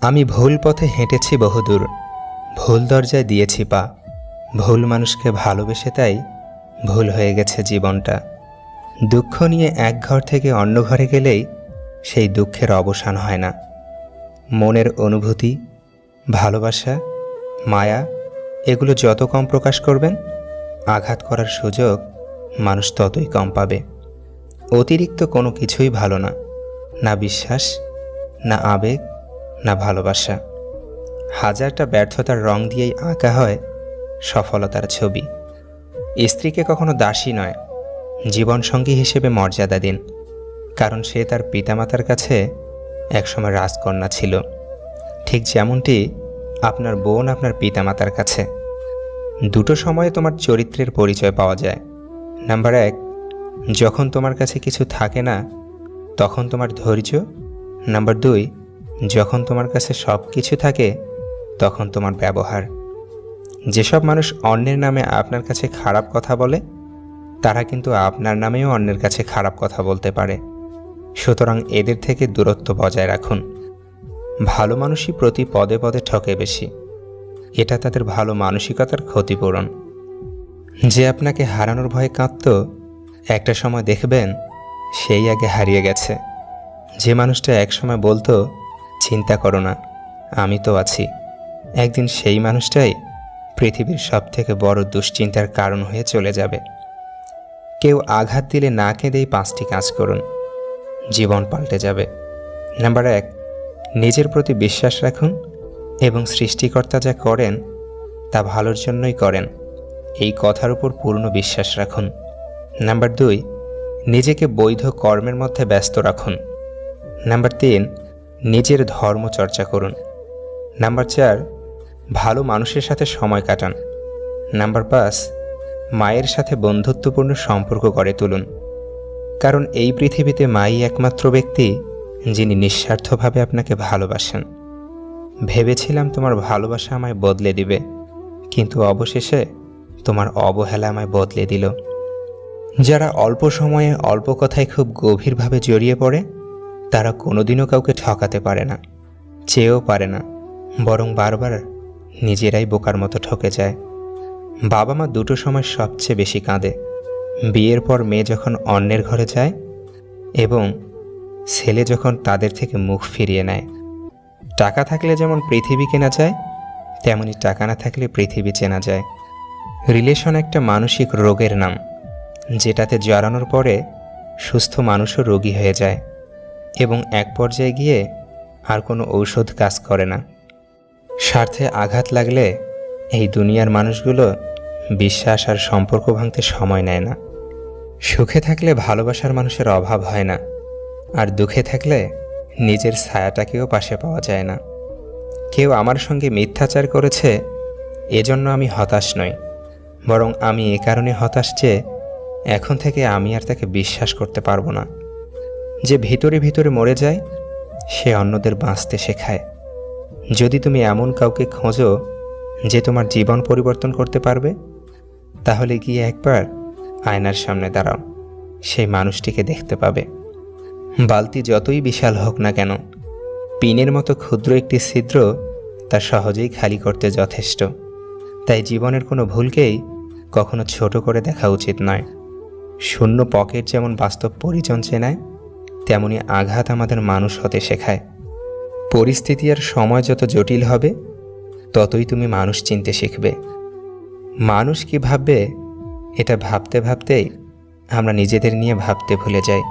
আমি ভুল পথে হেঁটেছি বহুদূর, ভুল দরজায় দিয়েছি পা। ভুল মানুষকে ভালোবেসে তাই ভুল হয়ে গেছে জীবনটা। দুঃখ নিয়ে এক ঘর থেকে অন্য ঘরে গেলেই সেই দুঃখের অবসান হয় না। মনের অনুভূতি, ভালোবাসা, মায়া এগুলো যত কম প্রকাশ করবেন, আঘাত করার সুযোগ মানুষ ততই কম পাবে। অতিরিক্ত কোনো কিছুই ভালো না, না বিশ্বাস, না আবেগ, না ভালোবাসা। হাজারটা ব্যর্থতার রং দিয়েই আঁকা হয় সফলতার ছবি। স্ত্রীকে কখনো দাসী নয়, জীবনসঙ্গী হিসেবে মর্যাদা দিন, কারণ সে তার পিতামাতার কাছে একসময় রাজকন্যা ছিল। ঠিক যেমনটি আপনার বোন আপনার পিতামাতার কাছে। দুটো সময়ে তোমার চরিত্রের পরিচয় পাওয়া যায়। নাম্বার 1, যখন তোমার কাছে কিছু থাকে না তখন তোমার ধৈর্য। নাম্বার 2, যখন তোমার কাছে সব কিছু থাকে তখন তোমার ব্যবহার। যেসব মানুষ অন্যের নামে আপনার কাছে খারাপ কথা বলে, তারা কিন্তু আপনার নামেও অন্যের কাছে খারাপ কথা বলতে পারে। সুতরাং এদের থেকে দূরত্ব বজায় রাখুন। ভালো মানুষই প্রতি পদে পদে ঠকে বেশি, এটা তাদের ভালো মানসিকতার ক্ষতিপূরণ। যে আপনাকে হারানোর ভয়ে কাঁদত, একটা সময় দেখবেন সেই আগে হারিয়ে গেছে। যে মানুষটা একসময় বলতো চিন্তা করো না, আমি তো আছি, একদিন সেই মানুষটাই পৃথিবীর সবথেকে বড় দুশ্চিন্তার কারণ হয়ে চলে যাবে। কেউ আঘাত দিলে না কেঁদেই 5টি কাজ করুন, জীবন পাল্টে যাবে। নাম্বার 1, নিজের প্রতি বিশ্বাস রাখুন এবং সৃষ্টিকর্তা যা করেন তা ভালোর জন্যই করেন, এই কথার উপর পূর্ণ বিশ্বাস রাখুন। নাম্বার 2, নিজেকে বৈধ কর্মের মধ্যে ব্যস্ত রাখুন। নাম্বার 3, নিজের ধর্ম চর্চা করুন। নাম্বার 4, ভালো মানুষের সাথে সময় কাটান। নাম্বার 5, মায়ের সাথে বন্ধুত্বপূর্ণ সম্পর্ক গড়ে তুলুন, কারণ এই পৃথিবীতে মাই একমাত্র ব্যক্তি যিনি নিঃস্বার্থভাবে আপনাকে ভালোবাসেন। ভেবেছিলাম তোমার ভালোবাসা আমায় বদলে দিবে, কিন্তু অবশেষে তোমার অবহেলা আমায় বদলে দিল। যারা অল্প সময়ে অল্প কথায় খুব গভীরভাবে জড়িয়ে পড়ে, তারা কোনোদিনও কাউকে ঠকাতে পারে না, চেয়েও পারে না, বরং বারবার নিজেরাই বোকার মতো ঠকে যায়। বাবা মা দুটো সময় সবচেয়ে বেশি কাঁদে, বিয়ের পর মেয়ে যখন অন্যের ঘরে যায় এবং ছেলে যখন তাদের থেকে মুখ ফিরিয়ে নেয়। টাকা থাকলে যেমন পৃথিবী কেনা যায়, তেমনি টাকা না থাকলে পৃথিবী চেনা যায়। রিলেশন একটা মানসিক রোগের নাম, যেটাতে জড়ানোর পরে সুস্থ মানুষও রোগী হয়ে যায় এবং এক পর্যায়ে গিয়ে আর কোনো ঔষধ কাজ করে না। স্বার্থে আঘাত লাগলে এই দুনিয়ার মানুষগুলো বিশ্বাস আর সম্পর্ক ভাঙতে সময় নেয় না। সুখে থাকলে ভালোবাসার মানুষের অভাব হয় না, আর দুঃখে থাকলে নিজের ছায়াটাকেও পাশে পাওয়া যায় না। কেউ আমার সঙ্গে মিথ্যাচার করেছে, এজন্য আমি হতাশ নই, বরং আমি এ কারণে হতাশ যে এখন থেকে আমি আর তাকে বিশ্বাস করতে পারবো না। যে ভিতরে ভিতরে মরে যায়, সে অন্যদের বাঁচতে শেখায়। যদি তুমি এমন কাউকে খোঁজো যে তোমার জীবন পরিবর্তন করতে পারবে, তাহলে গিয়ে একবার আয়নার সামনে দাঁড়াও, সেই মানুষটিকে দেখতে পাবে। বালতি যতই বিশাল হোক না কেন, পিনের মতো ক্ষুদ্র একটি ছিদ্র তা সহজেই খালি করতে যথেষ্ট। তাই জীবনের কোনো ভুলকেই কখনো ছোট করে দেখা উচিত নয়। শূন্য পকেট যেমন বাস্তব পরিজন চেনায়, তেমনি আঘাত আমাদের মানুষ হতে শেখায়। পরিস্থিতি আর সময় যত জটিল হবে, ততই তুমি মানুষ চিনতে শিখবে। মানুষ কি ভাববে এটা ভাবতে ভাবতেই আমরা নিজেদের নিয়ে ভাবতে ভুলে যাই।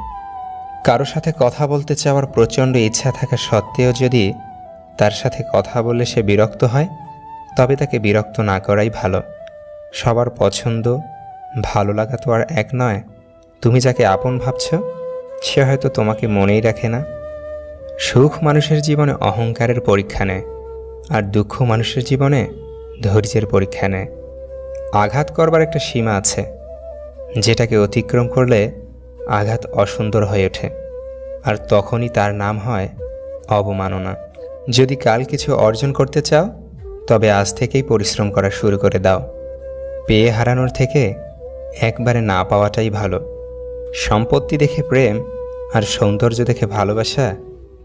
কারো সাথে কথা বলতে চাওয়ার প্রচণ্ড ইচ্ছা থাকা সত্ত্বেও যদি তার সাথে কথা বলে সে বিরক্ত হয়, তবে তাকে বিরক্ত না করাই ভালো। সবার পছন্দ ভালো লাগা তো আর এক নয়। তুমি যাকে আপন ভাবছ, সে হয়তো তোমাকে মনেই রাখে না। সুখ মানুষের জীবনে অহংকারের পরীক্ষা নেয়, আর দুঃখ মানুষের জীবনে ধৈর্যের পরীক্ষা নেয়। আঘাত করবার একটা সীমা আছে, যেটাকে অতিক্রম করলে আঘাত অসুন্দর হয়ে ওঠে, আর তখনই তার নাম হয় অবমাননা। যদি কাল কিছু অর্জন করতে চাও, তবে আজ থেকেই পরিশ্রম করা শুরু করে দাও। পেয়ে হারানোর থেকে একবারে না পাওয়াটাই ভালো। সম্পত্তি দেখে প্রেম আর সৌন্দর্য দেখে ভালোবাসা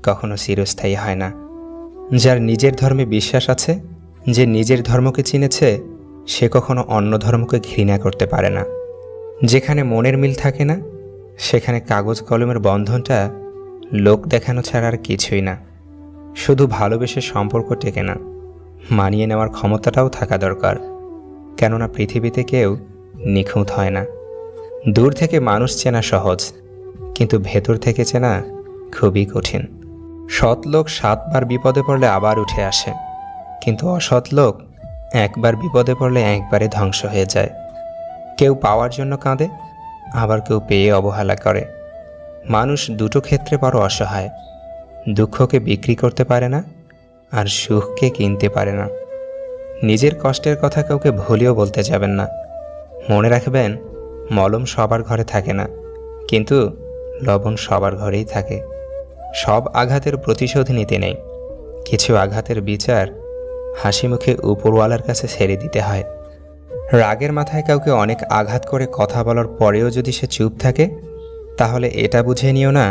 কখনো চিরস্থায়ী হয় না। যার নিজের ধর্মে বিশ্বাস আছে, যে নিজের ধর্মকে চিনেছে, সে কখনো অন্য ধর্মকে ঘৃণা করতে পারে না। যেখানে মনের মিল থাকে না, সেখানে কাগজ কলমের বন্ধনটা লোক দেখানো ছাড়া আর কিছুই না। শুধু ভালোবেসে সম্পর্ক টেকে না, মানিয়ে নেওয়ার ক্ষমতাটাও থাকা দরকার। কেননা পৃথিবীতে কেউ নিখুঁত হয় না। দূর থেকে মানুষ চেনা সহজ, কিন্তু ভেতর থেকে চেনা খুবই কঠিন। সৎ লোক 7 বার বিপদে পড়লে আবার উঠে আসে, কিন্তু অসৎ লোক একবার বিপদে পড়লে একবারে ধ্বংস হয়ে যায়। কেউ পাওয়ার জন্য কাঁদে, আবার কেউ পেয়ে অবহেলা করে। মানুষ দুটো ক্ষেত্রে বড় অসহায়। দুঃখকে বিক্রি করতে পারে না, আর সুখকে কিনতে পারে না। নিজের কষ্টের কথা কাউকে ভুলেও বলতে যাবেন না। মনে রাখবেন, মলম সবার ঘরে থাকে না, কিন্তু লবণ সবার ঘরেই থাকে। সব আঘাতের প্রতিশোধ নিতে নেই, কিছু আঘাতের বিচার হাসি মুখে উপরওয়ালার কাছে ছেড়ে দিতে হয়। রাগের মাথায় কাউকে অনেক আঘাত করে কথা বলার পরেও যদি সে চুপ থাকে, তাহলে এটা বুঝে নিও না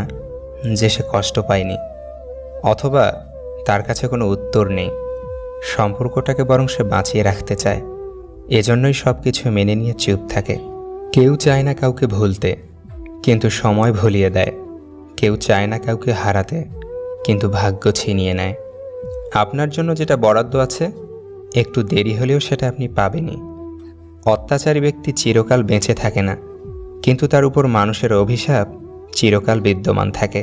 যে সে কষ্ট পায়নি, অথবা তার কাছে কোনো উত্তর নেই। সম্পর্কটাকে বরং সে বাঁচিয়ে রাখতে চায়, এজন্যই সব কিছু মেনে নিয়ে চুপ থাকে। কেউ চায় না কাউকে ভুলতে, কিন্তু সময় ভুলিয়ে দেয়। কেউ চায় না কাউকে হারাতে, কিন্তু ভাগ্য ছিনিয়ে নেয়। আপনার জন্য যেটা বরাদ্দ আছে, একটু দেরি হলেও সেটা আপনি পাবেনই। অত্যাচারী ব্যক্তি চিরকাল বেঁচে থাকে না, কিন্তু তার উপর মানুষের অভিশাপ চিরকাল বিদ্যমান থাকে।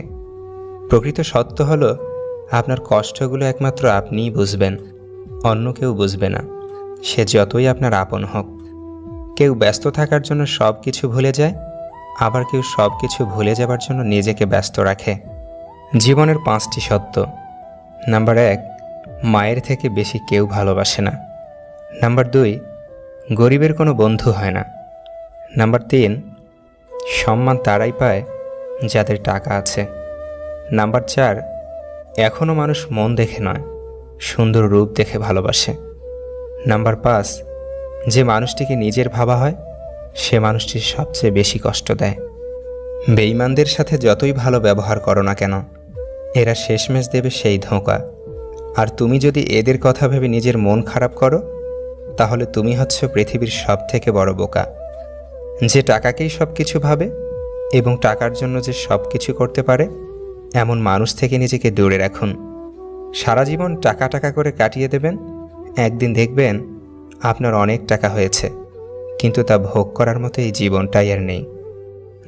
প্রকৃত সত্য হলো, আপনার কষ্টগুলো একমাত্র আপনিই বুঝবেন, অন্য কেউ বুঝবে না, সে যতই আপনার আপন হোক। কেউ ব্যস্ত থাকার জন্য সব কিছু ভুলে যায়, আবার কেউ সব কিছু ভুলে যাবার জন্য নিজেকে ব্যস্ত রাখে। জীবনের 5টি সত্য। নাম্বার 1, মায়ের থেকে বেশি কেউ ভালোবাসে না। নাম্বার 2, গরিবের কোনো বন্ধু হয় না। নাম্বার 3, সম্মান তারাই পায় যাদের টাকা আছে। নাম্বার 4, এখনও মানুষ মন দেখে নয়, সুন্দর রূপ দেখে ভালোবাসে। নাম্বার 5, যে মানুষটিকে নিজের ভাবা হয়, সে মানুষটি সবচেয়ে বেশি কষ্ট দেয়। বেঈমানদের সাথে যতই ভালো ব্যবহার করো না কেন, এরা শেষমেশ দেবে সেই ধোঁকা। আর তুমি যদি এদের কথা ভেবে নিজের মন খারাপ করো, তাহলে তুমি হচ্ছ পৃথিবীর সবথেকে বড় বোকা। যে টাকাকেই সব কিছু ভাবে এবং টাকার জন্য যে সব কিছু করতে পারে, এমন মানুষ থেকে নিজেকে দূরে রাখুন। সারা জীবন টাকা টাকা করে কাটিয়ে দেবেন, একদিন দেখবেন আপনার অনেক টাকা হয়েছে, কিন্তু তা ভোগ করার মতো এই জীবনটাই আর নেই।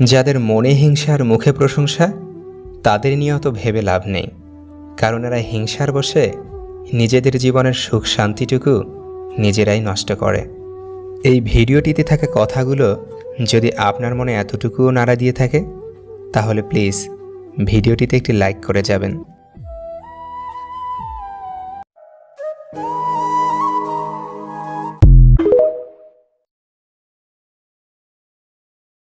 যাদের মনে হিংসা আর মুখে প্রশংসা, তাদের নিয়ে অত ভেবে লাভ নেই, কারণ এরা হিংসার বশে নিজেদের জীবনের সুখ শান্তিটুকু নিজেরাই নষ্ট করে। এই ভিডিওটিতে থাকা কথাগুলো যদি আপনার মনে এতটুকুও নাড়া দিয়ে থাকে, তাহলে প্লিজ ভিডিওটিতে একটি লাইক করে যাবেন।